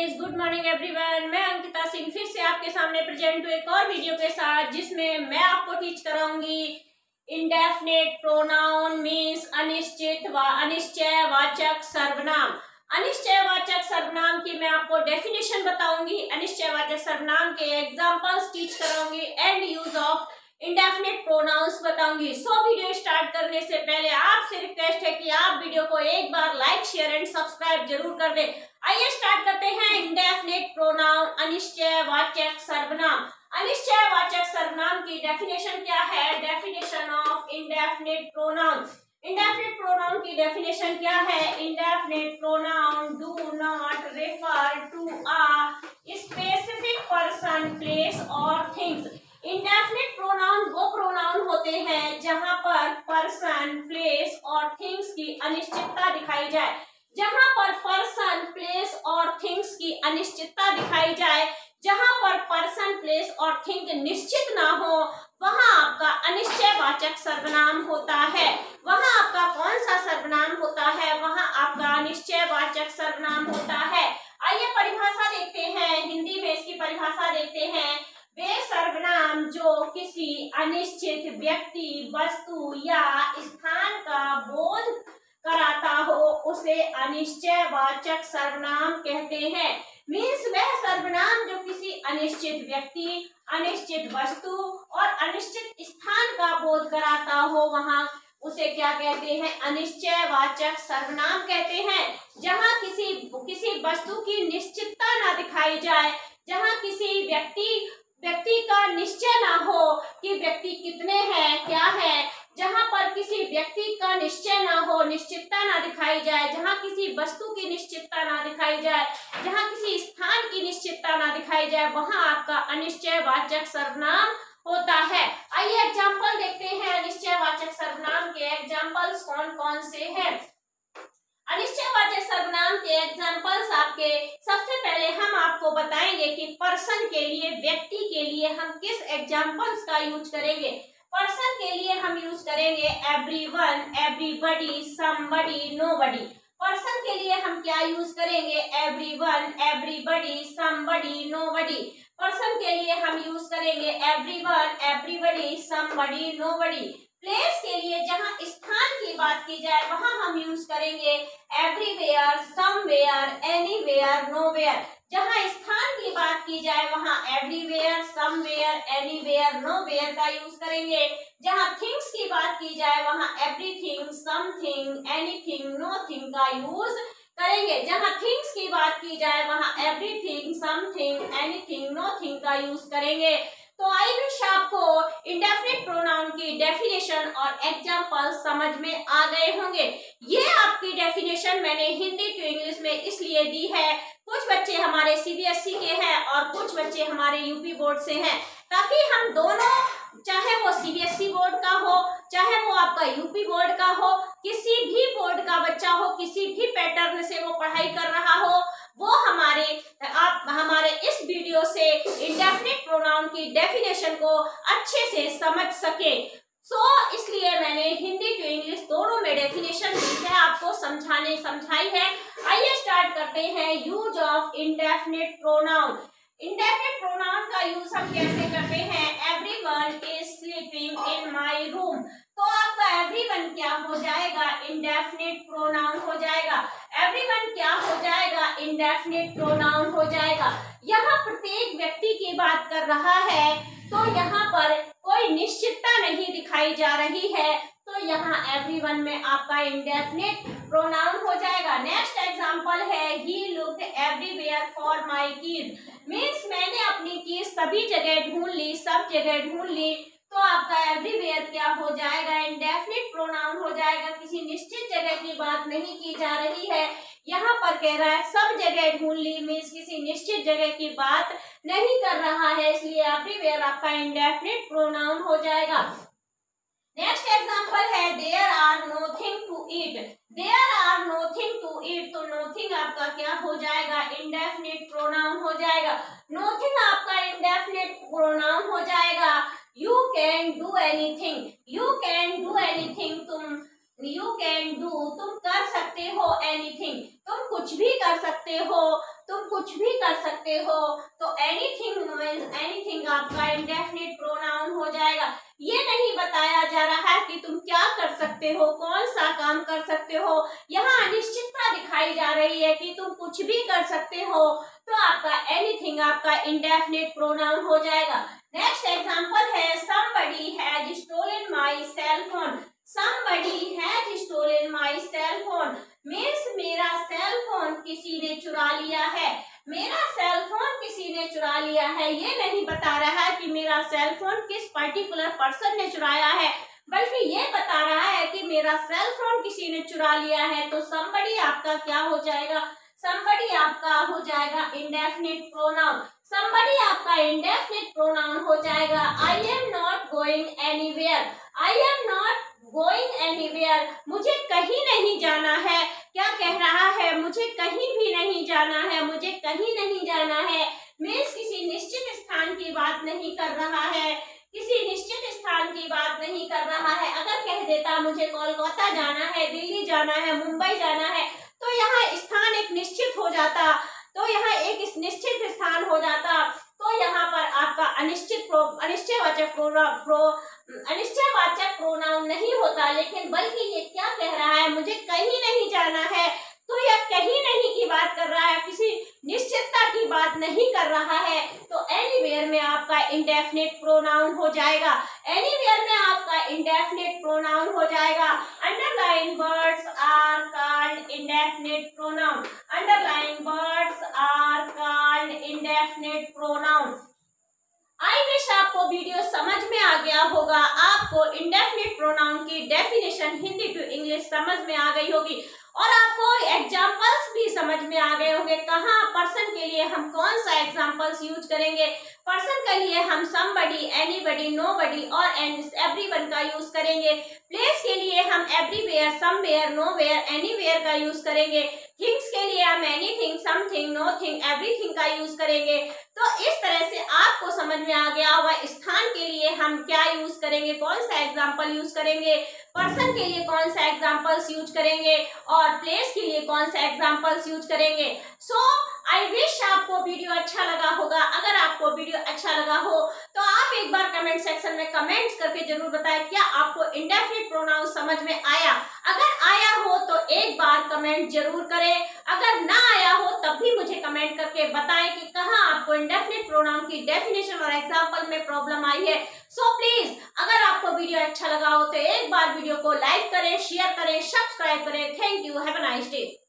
Studies. Good morning everyone. मैं अंकिता सिंह फिर से आपके सामने प्रेजेंट हूँ एक और वीडियो के साथ, जिसमें मैं आपको टीच कराऊंगी इंडेफिनिट प्रोनाउन मीन्स अनिश्चयवाचक सर्वनाम। अनिश्चयवाचक सर्वनाम की मैं आपको डेफिनेशन बताऊंगी, अनिश्चयवाचक सर्वनाम के एग्जांपल्स टीच कराऊंगी and use of indefinite pronouns बताऊंगी। वीडियो स्टार्ट करने से पहले आपसे रिक्वेस्ट है कि आप वीडियो को एक बार लाइक शेयर एंड सब्सक्राइब जरूर कर दें। आइए स्टार्ट करते हैं। इंडेफिनिट प्रोनाउन अनिश्चयवाचक सर्वनाम। अनिश्चयवाचक सर्वनाम की डेफिनेशन क्या है? Definition of indefinite pronoun. Indefinite pronoun की डेफिनेशन क्या है? Indefinite pronoun do not refer to a specific person, place और थिंग्स। इंडेफिनिट प्रोनाउन वो प्रोनाउन होते हैं जहां पर पर्सन, प्लेस और थिंग्स की अनिश्चितता दिखाई जाए। जहां पर पर्सन, प्लेस और थिंग्स की अनिश्चितता दिखाई जाए, जहां पर पर्सन, प्लेस और थिंग निश्चित ना हो, वहां आपका अनिश्चयवाचक सर्वनाम होता है। वहां आपका कौन सा सर्वनाम होता है? वहां आपका अनिश्चयवाचक सर्वनाम होता है। आइए परिभाषा देखते हैं, हिंदी में इसकी परिभाषा देखते हैं। वे सर्वनाम जो किसी अनिश्चित व्यक्ति, वस्तु या स्थान का बोध कराता हो, उसे अनिश्चयवाचक सर्वनाम कहते हैं। मीन्स वह सर्वनाम जो किसी अनिश्चित व्यक्ति, अनिश्चित वस्तु और अनिश्चित स्थान का बोध कराता हो, वहां उसे क्या कहते हैं? अनिश्चयवाचक सर्वनाम कहते हैं। जहां किसी वस्तु की निश्चितता ना दिखाई जाए, जहां किसी व्यक्ति का निश्चय ना हो कि व्यक्ति कितने हैं, क्या है, जहां पर किसी व्यक्ति का निश्चय ना हो, निश्चितता ना दिखाई जाए, जहां किसी वस्तु की निश्चितता ना दिखाई जाए, जहां किसी स्थान की निश्चितता ना दिखाई जाए, वहां आपका अनिश्चयवाचक सर्वनाम होता है। आइए एग्जाम्पल देखते हैं। अनिश्चयवाचक सर्वनाम के एग्जाम्पल्स कौन कौन से हैं? अनिश्चयवाचक सर्वनाम के एग्जाम्पल्स आपके, सबसे पहले हम आपको बताएंगे कि पर्सन के लिए, व्यक्ति के लिए हम किस एग्जाम्पल्स का यूज करेंगे। पर्सन के लिए हम यूज करेंगे everyone, everybody, somebody, nobody. Person के लिए हम क्या यूज करेंगे? Everyone, everybody, somebody, nobody. Person के लिए हम यूज करेंगे everyone, everybody, somebody, nobody. Place के लिए, जहां स्थान की बात की जाए, वहां हम यूज करेंगे एवरीवेयर, समवेयर, एनीवेयर, नोवेयर। जहां स्थान की बात की जाए, वहां एवरीवेयर, समवेयर, एनीवेयर, नोवेयर का यूज करेंगे। जहां थिंग्स की बात की जाए, वहां एवरीथिंग, समथिंग, एनीथिंग, नोथिंग का यूज करेंगे। जहां थिंग्स की बात की जाए, वहां एवरीथिंग, समथिंग, एनीथिंग, नोथिंग का यूज करेंगे। तो आई विश आपको इंडेफिनिट प्रोनाउन की डेफिनेशन और एग्जांपल समझ में आ गए होंगे। ये आपकी डेफिनेशन मैंने हिंदी टू इंग्लिश में इसलिए दी है, कुछ बच्चे हमारे सीबीएसई के हैं और कुछ बच्चे हमारे यूपी बोर्ड से हैं, ताकि हम दोनों, चाहे वो सीबीएसई बोर्ड का हो, चाहे वो आपका यूपी बोर्ड का हो, किसी भी बोर्ड का बच्चा हो, किसी भी पैटर्न से वो पढ़ाई कर रहा हो, वो हमारे इस वीडियो से इंडेफिनिट प्रोनाउन की डेफिनेशन को अच्छे से समझ सके। इसलिए मैंने हिंदी टू इंग्लिश दोनों में डेफिनेशन दी है, आपको समझाई है। आइए स्टार्ट करते हैं। Use of indefinite pronoun. Indefinite pronoun का यूज हम कैसे करते हैं? Everyone is sleeping in my room. तो आपका एवरीवन क्या हो जाएगा? इंडेफिनिट प्रोनाउन हो जाएगा। एवरीवन क्या हो जाएगा? इंडेफिनिट प्रोनाउन हो जाएगा। यहाँ प्रत्येक व्यक्ति की बात कर रहा है, तो यहाँ पर कोई निश्चितता नहीं दिखाई जा रही है, तो यहाँ एवरीवन में आपका इंडेफिनिट प्रोनाउन हो जाएगा। नेक्स्ट एग्जांपल है, he looked everywhere for my keys. Means मैंने अपनी कीज सभी जगह ढूंढ ली, सब जगह ढूंढ ली, तो आपका एवरीवेयर क्या हो जाएगा? इंडेफिनिट प्रोनाउन हो जाएगा। किसी निश्चित जगह की बात नहीं की जा रही है, यहाँ पर कह रहा है सब जगह ढूंढ ली, मीन्स किसी निश्चित जगह की बात नहीं कर रहा है, इसलिए एवरीवेयर आपका इंडेफिनिट प्रोनाउन हो जाएगा। नेक्स्ट एग्जांपल है, there are nothing to eat. There are nothing to eat, तो नोथिंग आपका क्या हो जाएगा? इंडेफिनिट प्रोनाउन हो जाएगा। नोथिंग आपका इंडेफिनिट प्रोनाउन हो जाएगा। You can do anything. You can do anything, तुम कर सकते हो। एनीथिंग, तुम कुछ कुछ भी कर सकते हो, तुम कुछ भी कर सकते हो। तो एनीथिंग आपका इंडेफिनिट प्रोनाउन हो जाएगा। ये नहीं बताया जा रहा है कि तुम क्या कर सकते हो, कौन सा काम कर सकते हो। यहाँ अनिश्चितता दिखाई जा रही है कि तुम कुछ भी कर सकते हो, तो आपका एनीथिंग आपका इंडेफिनिट प्रोनाउन हो जाएगा। नेक्स्ट एग्जांपल है somebody has stolen my cell phone। somebody has stolen my cell phone means मेरा सेल फोन किसी ने चुरा लिया है। मेरा सेल फोन किसी ने चुरा लिया है, ये नहीं बता रहा है कि मेरा सेल फोन किस पर्टिकुलर पर्सन ने चुराया है, बल्कि ये बता रहा है कि मेरा सेल फोन किसी ने चुरा लिया है। तो somebody आपका क्या हो जाएगा, somebody आपका हो जाएगा इंडेफिनिट प्रोनाउन। somebody आपका इंडेफिनिट प्रोनाउन हो जाएगा। I am not going anywhere। I am not going anywhere मुझे कहीं नहीं जाना है। क्या कह रहा है, मुझे कहीं भी नहीं जाना है, मुझे कहीं नहीं जाना है मीन्स किसी निश्चित स्थान की बात नहीं कर रहा है, किसी निश्चित स्थान की बात नहीं कर रहा है। अगर कह देता मुझे कोलकाता जाना है, दिल्ली जाना है, मुंबई जाना है, तो यहाँ स्थान एक निश्चित हो जाता, तो यहाँ एक निश्चित स्थान हो जाता। तो यहाँ पर आपका अनिश्चयवाचक प्रोनाउन नहीं होता, लेकिन बल्कि ये क्या कह रहा है, मुझे कहीं नहीं जाना है। तो यह कहीं नहीं की बात कर रहा है, किसी निश्चितता की बात नहीं कर रहा है। तो एनीवेयर में आपका इंडेफिनिट प्रोनाउन हो जाएगा। एनीवेयर में आपका इंडेफिनिट प्रोनाउन हो जाएगा। Underline words are called indefinite pronoun. Underline words are called indefinite pronoun. I wish आपको वीडियो समझ में आ गया होगा, आपको इंडेफिनिट प्रोनाउन की डेफिनेशन हिंदी टू इंग्लिश समझ में आ गई होगी और आपको एग्जाम्पल्स भी समझ में आ गए होंगे। कहाँ पर्सन के लिए हम कौन सा एग्जाम्पल्स यूज करेंगे। पर्सन के लिए हम somebody, anybody, nobody और everyone का यूज करेंगे। प्लेस के लिए हम everywhere, somewhere, nowhere, anywhere का यूज करेंगे। थिंग्स के लिए हम anything, something, nothing, everything का यूज करेंगे। तो इस तरह से आपको समझ में आ गया होगा स्थान के लिए हम क्या यूज करेंगे, कौन सा एग्जाम्पल यूज करेंगे, पर्सन के लिए कौन सा एग्जाम्पल्स यूज करेंगे और प्लेस के लिए कौन सा एग्जाम्पल्स यूज करेंगे। सो आई विश आपको वीडियो अच्छा लगा होगा। अगर आपको वीडियो अच्छा लगा हो तो आप एक बार कमेंट सेक्शन में कमेंट्स करके जरूर बताएं क्या आपको इंडेफिनिट प्रोनाउन समझ में आया। अगर आया हो तो एक बार कमेंट जरूर करें, अगर ना आया हो तब भी मुझे कमेंट करके बताएं कि कहाँ आपको इंडेफिनिट प्रोनाउन की डेफिनेशन और एग्जाम्पल में प्रॉब्लम आई है। सो प्लीज अगर आपको वीडियो अच्छा लगा हो तो एक बार वीडियो को लाइक करें, शेयर करें, सब्सक्राइब करें। Thank you, have a nice day.